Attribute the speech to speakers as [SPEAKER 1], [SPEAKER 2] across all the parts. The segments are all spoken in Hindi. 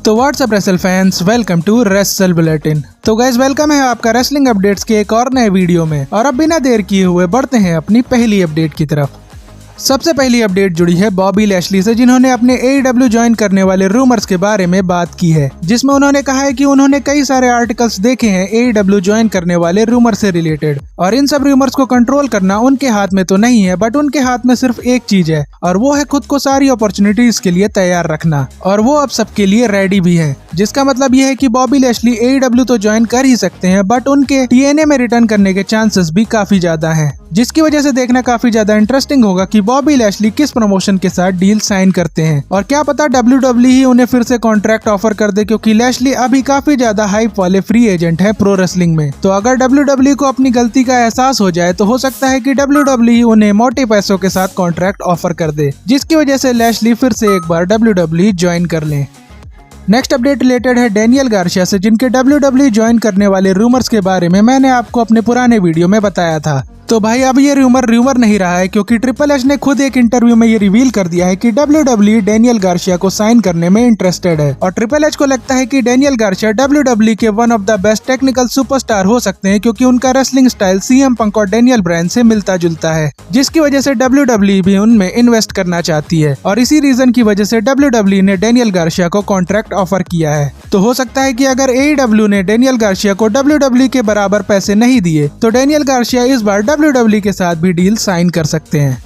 [SPEAKER 1] तो what's up wrestle fans, welcome to wrestle bulletin. तो गाइस वेलकम है आपका रेसलिंग अपडेट्स के एक और नए वीडियो में। और अब बिना देर किए हुए बढ़ते हैं अपनी पहली अपडेट की तरफ। सबसे पहली अपडेट जुड़ी है बॉबी लैशली से, जिन्होंने अपने AEW ज्वाइन करने वाले रूमर्स के बारे में बात की है, जिसमें उन्होंने कहा है कि उन्होंने कई सारे आर्टिकल्स देखे हैं AEW ज्वाइन करने वाले रूमर से रिलेटेड, और इन सब रूमर्स को कंट्रोल करना उनके हाथ में तो नहीं है, बट उनके हाथ में सिर्फ एक चीज है, और वो है खुद को सारी अपॉर्चुनिटीज के लिए तैयार रखना, और वो अब सबके लिए रेडी भी है। जिसका मतलब ये है कि बॉबी लैशली AEW तो ज्वाइन कर ही सकते हैं, बट उनके TNA में रिटर्न करने के चांसेस भी काफी ज्यादा हैं, जिसकी वजह से देखना काफी ज्यादा इंटरेस्टिंग होगा कि बॉबी लैशली किस प्रमोशन के साथ डील साइन करते हैं, और क्या पता WWE ही उन्हें फिर से कॉन्ट्रैक्ट ऑफर कर दे, क्योंकि लैशली अभी काफी ज्यादा हाइप वाले फ्री एजेंट है प्रो रेसलिंग में। तो अगर WWE को अपनी गलती का एहसास हो जाए तो हो सकता है कि WWE उन्हें मोटे पैसों के साथ कॉन्ट्रैक्ट ऑफर कर दे, जिसकी वजह से लैशली फिर से एक बार WWE ज्वाइन कर ले। नेक्स्ट अपडेट रिलेटेड है डेनियल गार्शिया से, जिनके WWE ज्वाइन करने वाले रूमर्स के बारे में मैंने आपको अपने पुराने वीडियो में बताया था। तो भाई अब ये रूमर नहीं रहा है, क्योंकि ट्रिपल एच ने खुद एक इंटरव्यू में ये रिवील कर दिया है कि WWE डेनियल गार्शिया को साइन करने में इंटरेस्टेड है, और ट्रिपल एच को लगता है कि डेनियल गार्शिया WWE के one of the best technical superstar हो सकते हैं, क्योंकि उनका रेसलिंग स्टाइल CM पंक और डेनियल ब्रायन से मिलता जुलता है, जिसकी वजह से WWE भी उनमें इन्वेस्ट करना चाहती है, और इसी रीजन की वजह से WWE ने डेनियल गार्शिया को कॉन्ट्रैक्ट ऑफर किया है। तो हो सकता है कि अगर AEW ने डेनियल गार्शिया को WWE के बराबर पैसे नहीं दिए तो डेनियल गार्शिया इस बार WWE के साथ भी डील साइन कर सकते हैं।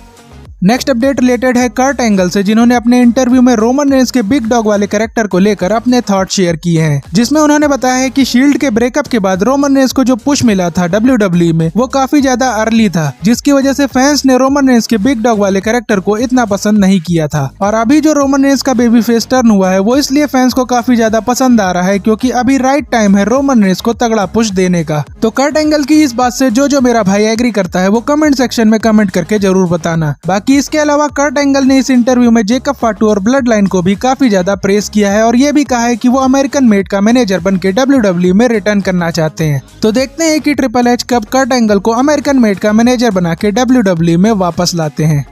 [SPEAKER 1] नेक्स्ट अपडेट रिलेटेड है कर्ट एंगल से, जिन्होंने अपने इंटरव्यू में रोमन रेंस के बिग डॉग वाले कैरेक्टर को लेकर अपने थॉट शेयर किए हैं, जिसमें उन्होंने बताया है कि शील्ड के ब्रेकअप के बाद रोमन रेंस को जो पुश मिला था WWE में वो काफी ज्यादा अर्ली था, जिसकी वजह से फैंस ने रोमन रेंस के बिग डॉग वाले कैरेक्टर को इतना पसंद नहीं किया था। और अभी जो रोमन रेंस का बेबी फेस टर्न हुआ है वो इसलिए फैंस को काफी ज्यादा पसंद आ रहा है, क्योंकि अभी राइट टाइम है रोमन रेंस को तगड़ा पुश देने का। तो कर्ट एंगल की इस बात से जो मेरा भाई एग्री करता है वो कमेंट सेक्शन में कमेंट करके जरूर बताना। बाकी इसके अलावा कर्ट एंगल ने इस इंटरव्यू में जेकब फाटू और ब्लड लाइन को भी काफी ज्यादा प्रेस किया है, और ये भी कहा है कि वो अमेरिकन मेड का मैनेजर बन के WWE में रिटर्न करना चाहते हैं। तो देखते हैं कि ट्रिपल एच कब कर्ट एंगल को अमेरिकन मेड का मैनेजर बना के WWE में वापस लाते हैं।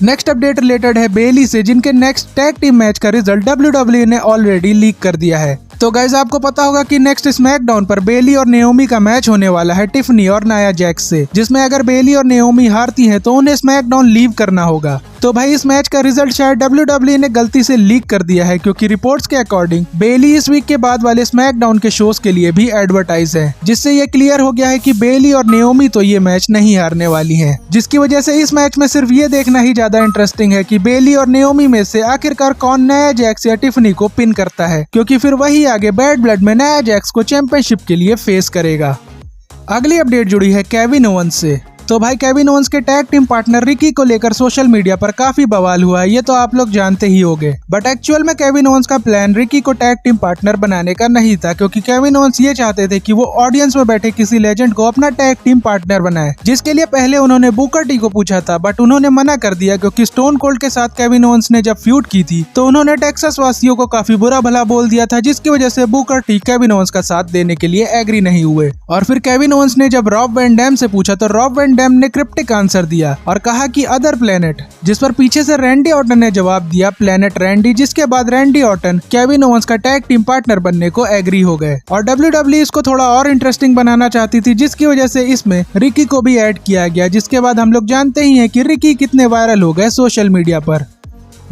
[SPEAKER 1] नेक्स्ट अपडेट रिलेटेड है बेली से, जिनके नेक्स्ट टैग टीम मैच का रिजल्ट WWE ने ऑलरेडी लीक कर दिया है। तो गाइज आपको पता होगा कि नेक्स्ट स्मैकडाउन पर बेली और नेओमी का मैच होने वाला है टिफनी और नाया जैक्स से, जिसमें अगर बेली और नेओमी हारती हैं तो उन्हें स्मैकडाउन लीव करना होगा। तो भाई इस मैच का रिजल्ट शायद WWE ने गलती से लीक कर दिया है, क्योंकि रिपोर्ट्स के अकॉर्डिंग बेली इस वीक के बाद वाले स्मैकडाउन के शोज के लिए भी एडवर्टाइज है, जिससे ये क्लियर हो गया है कि बेली और नेओमी तो ये मैच नहीं हारने वाली हैं, जिसकी वजह से इस मैच में सिर्फ ये देखना ही ज्यादा इंटरेस्टिंग है कि बेली और नेओमी में से आखिरकार कौन नाया जैक्स या टिफनी को पिन करता है, क्योंकि फिर वही आगे बैड ब्लड में नाया जैक्स को चैंपियनशिप के लिए फेस करेगा। अगली अपडेट जुड़ी है केविन ओवंस से। तो भाई केविन ओवंस के टैग टीम पार्टनर रिकी को लेकर सोशल मीडिया पर काफी बवाल हुआ है, ये तो आप लोग जानते ही होंगे, बट एक्चुअल में केविन ओवंस का प्लान रिकी को टैग टीम पार्टनर बनाने का नहीं था, क्योंकि केविन ओवंस ये चाहते थे कि वो ऑडियंस में बैठे किसी लेजेंड को अपना टैग टीम पार्टनर बनाए, जिसके लिए पहले उन्होंने बुकर टी को पूछा था, बट उन्होंने मना कर दिया, क्योंकि स्टोन कोल्ड के साथ केविन ओवंस ने जब फ्यूड की थी तो उन्होंने टेक्सास वासियों को काफी बुरा भला बोल दिया था, जिसकी वजह से बुकर टी केविन ओवंस का साथ देने के लिए एग्री नहीं हुए। और फिर केविन ओवंस ने जब रॉब वैन डैम से पूछा तो रॉब वैन डैम ने क्रिप्टिक आंसर दिया और कहा कि अदर प्लेनेट, जिस पर पीछे से रैंडी ऑर्टन ने जवाब दिया प्लेनेट रैंडी, जिसके बाद रैंडी ऑर्टन केविन ओवंस का टैग टीम पार्टनर बनने को एग्री हो गए। और WWE इसको थोड़ा और इंटरेस्टिंग बनाना चाहती थी, जिसकी वजह से इसमें रिकी को भी ऐड किया गया, जिसके बाद हम लोग जानते ही हैं कि रिकी कितने वायरल हो गए सोशल मीडिया पर।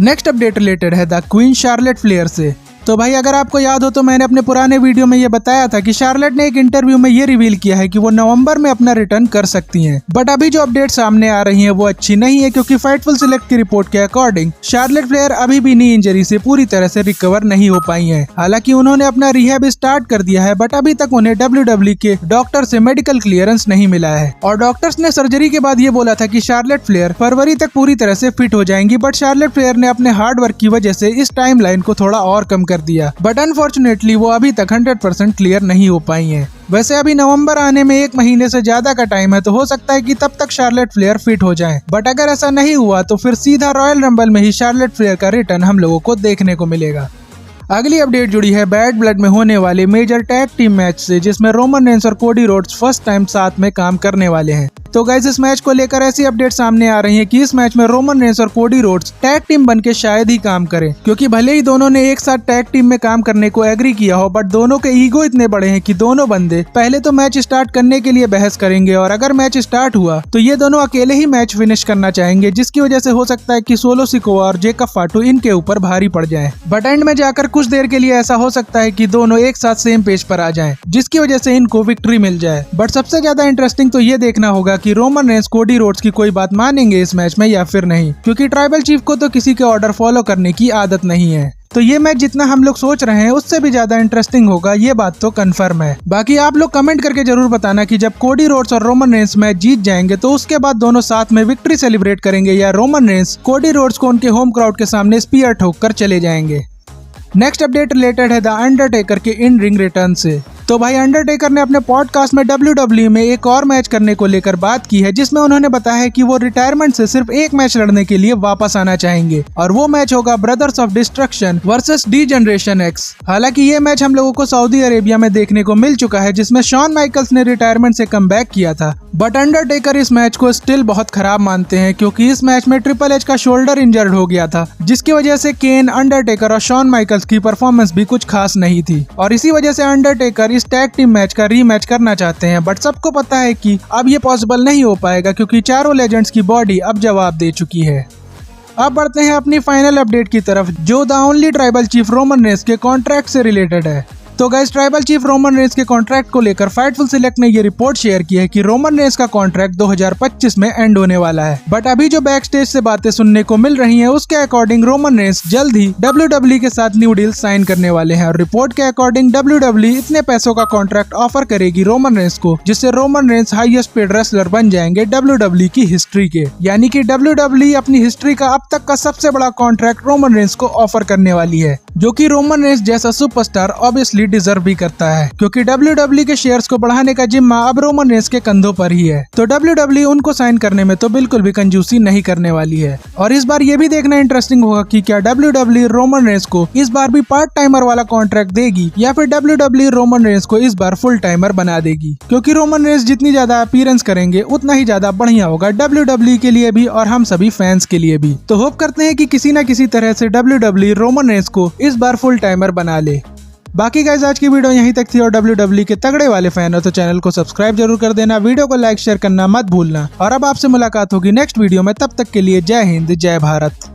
[SPEAKER 1] नेक्स्ट अपडेट रिलेटेड है द क्वीन शार्लेट फ्लेयर से। तो भाई अगर आपको याद हो तो मैंने अपने पुराने वीडियो में ये बताया था कि शार्लेट ने एक इंटरव्यू में ये रिवील किया है कि वो नवंबर में अपना रिटर्न कर सकती हैं, बट अभी जो अपडेट सामने आ रही हैं वो अच्छी नहीं है, क्योंकि फाइटफुल सिलेक्ट की रिपोर्ट के अकॉर्डिंग शार्लेट फ्लेयर अभी भी नी इंजरी से पूरी तरह से रिकवर नहीं हो पाई हैं। हालांकि उन्होंने अपना रिहैब स्टार्ट कर दिया है, बट अभी तक उन्हें WWE के डॉक्टर से मेडिकल क्लियरेंस नहीं मिला है, और डॉक्टर्स ने सर्जरी के बाद ये बोला था कि शार्लेट फ्लेयर फरवरी तक पूरी तरह से फिट हो जाएंगी, बट शार्लेट फ्लेयर ने अपने हार्ड वर्क की वजह से इस टाइम लाइन को थोड़ा और कम कर दिया, बट अनफॉर्चुनेटली वो अभी तक 100% क्लियर नहीं हो पाई हैं। वैसे अभी नवंबर आने में 1 महीने से ज्यादा का टाइम है, तो हो सकता है कि तब तक शार्लेट फ्लेयर फिट हो जाएं, बट अगर ऐसा नहीं हुआ तो फिर सीधा रॉयल रंबल में ही शार्लेट फ्लेयर का रिटर्न हम लोगों को देखने को मिलेगा। अगली अपडेट जुड़ी है बैड ब्लड में होने वाले मेजर टैग टीम मैच से, जिसमें रोमन रेंस और कोडी रोड्स फर्स्ट टाइम साथ में काम करने वाले हैं। तो गाइस इस मैच को लेकर ऐसी अपडेट सामने आ रही है कि इस मैच में रोमन रेंस और कोडी रोड्स टैग टीम बनके शायद ही काम करें, क्योंकि भले ही दोनों ने एक साथ टैग टीम में काम करने को एग्री किया हो, बट दोनों के ईगो इतने बड़े हैं कि दोनों बंदे पहले तो मैच स्टार्ट करने के लिए बहस करेंगे और अगर मैच स्टार्ट हुआ तो ये दोनों अकेले ही मैच फिनिश करना चाहेंगे, जिसकी वजह से हो सकता है कि सोलो सिकोआ और जेकब फाटू इनके ऊपर भारी पड़ जाएं। बट एंड में जाकर कुछ देर के लिए ऐसा हो सकता है कि दोनों एक साथ सेम पेज पर आ जाएं, जिसकी वजह से इनको विक्ट्री मिल जाए। बट सबसे ज्यादा इंटरेस्टिंग तो ये देखना होगा कि रोमन रेंस कोडी रोड्स की कोई बात मानेंगे इस मैच में या फिर नहीं, क्योंकि ट्राइबल चीफ को तो किसी के ऑर्डर फॉलो करने की आदत नहीं है। तो ये मैच जितना हम लोग सोच रहे हैं उससे भी ज्यादा इंटरेस्टिंग होगा, ये बात तो कंफर्म है। बाकी आप लोग कमेंट करके जरूर बताना कि जब कोडी रोड्स और रोमन रेंस मैच जीत जाएंगे तो उसके बाद दोनों साथ में विक्ट्री सेलिब्रेट करेंगे या रोमन रेंस कोडी रोड्स को उनके होम क्राउड के सामने स्पीयर ठोक कर चले जाएंगे। नेक्स्ट अपडेट रिलेटेड है द अंडरटेकर के इन रिंग रिटर्न से। तो भाई अंडरटेकर ने अपने पॉडकास्ट में WWE में एक और मैच करने को लेकर बात की है, जिसमें उन्होंने बताया है कि वो रिटायरमेंट से सिर्फ एक मैच लड़ने के लिए वापस आना चाहेंगे और वो मैच होगा brothers of destruction versus D generation x. हालांकि ये मैच हम लोगों को सऊदी अरेबिया में देखने को मिल चुका है, जिसमें शॉन माइकल्स ने रिटायरमेंट से कमबैक किया था। बट अंडरटेकर इस मैच को स्टिल बहुत खराब मानते हैं, क्योंकि इस मैच में ट्रिपल एच का शोल्डर इंजर्ड हो गया था, जिसकी वजह से केन, अंडरटेकर और शॉन माइकल्स की परफॉर्मेंस भी कुछ खास नहीं थी और इसी वजह से अंडरटेकर इस टैग टीम मैच का रीमैच करना चाहते हैं। बट सबको पता है कि अब ये पॉसिबल नहीं हो पाएगा, क्योंकि चारों लेजेंड्स की बॉडी अब जवाब दे चुकी है। अब बढ़ते हैं अपनी फाइनल अपडेट की तरफ, जो the only tribal chief Roman Reigns के कॉन्ट्रैक्ट से रिलेटेड है। तो guys tribal chief Roman Reigns के कॉन्ट्रैक्ट को लेकर फाइटफुल सिलेक्ट ने ये रिपोर्ट शेयर की है कि रोमन रेंस का कॉन्ट्रैक्ट 2025 में एंड होने वाला है। बट अभी जो बैक स्टेज से बातें सुनने को मिल रही हैं उसके अकॉर्डिंग रोमन रेंस जल्द ही WWE के साथ न्यू डील साइन करने वाले हैं और रिपोर्ट के अकॉर्डिंग WWE इतने पैसों का कॉन्ट्रैक्ट ऑफर करेगी रोमन रेंस को, जिससे Roman Reigns highest paid wrestler बन जाएंगे WWE की हिस्ट्री के। यानी कि WWE अपनी हिस्ट्री का अब तक का सबसे बड़ा कॉन्ट्रैक्ट रोमन रेंस को ऑफर करने वाली है, जो कि रोमन रेंस जैसा सुपरस्टार ऑब्वियसली डिजर्व भी करता है, क्योंकि WWE के शेयर्स को बढ़ाने का जिम्मा अब रोमन रेंस के कंधों पर ही है। तो WWE उनको साइन करने में तो बिल्कुल भी कंजूसी नहीं करने वाली है। और इस बार ये भी देखना इंटरेस्टिंग होगा कि क्या WWE रोमन रेंस को इस बार भी पार्ट टाइमर वाला कॉन्ट्रैक्ट देगी या फिर WWE रोमन रेंस को इस बार फुल टाइमर बना देगी, क्योंकि रोमन रेंस जितनी ज्यादा अपीयरेंस करेंगे उतना ही ज्यादा बढ़िया होगा WWE के लिए भी और हम सभी फैंस के लिए भी। तो होप करते हैं कि किसी न किसी तरह से WWE रोमन रेंस को इस बार फुल टाइमर बना ले। बाकी गाइस आज की वीडियो यहीं तक थी और WWE के तगड़े वाले फैन हो तो चैनल को सब्सक्राइब जरूर कर देना, वीडियो को लाइक शेयर करना मत भूलना और अब आपसे मुलाकात होगी नेक्स्ट वीडियो में। तब तक के लिए जय हिंद जय भारत।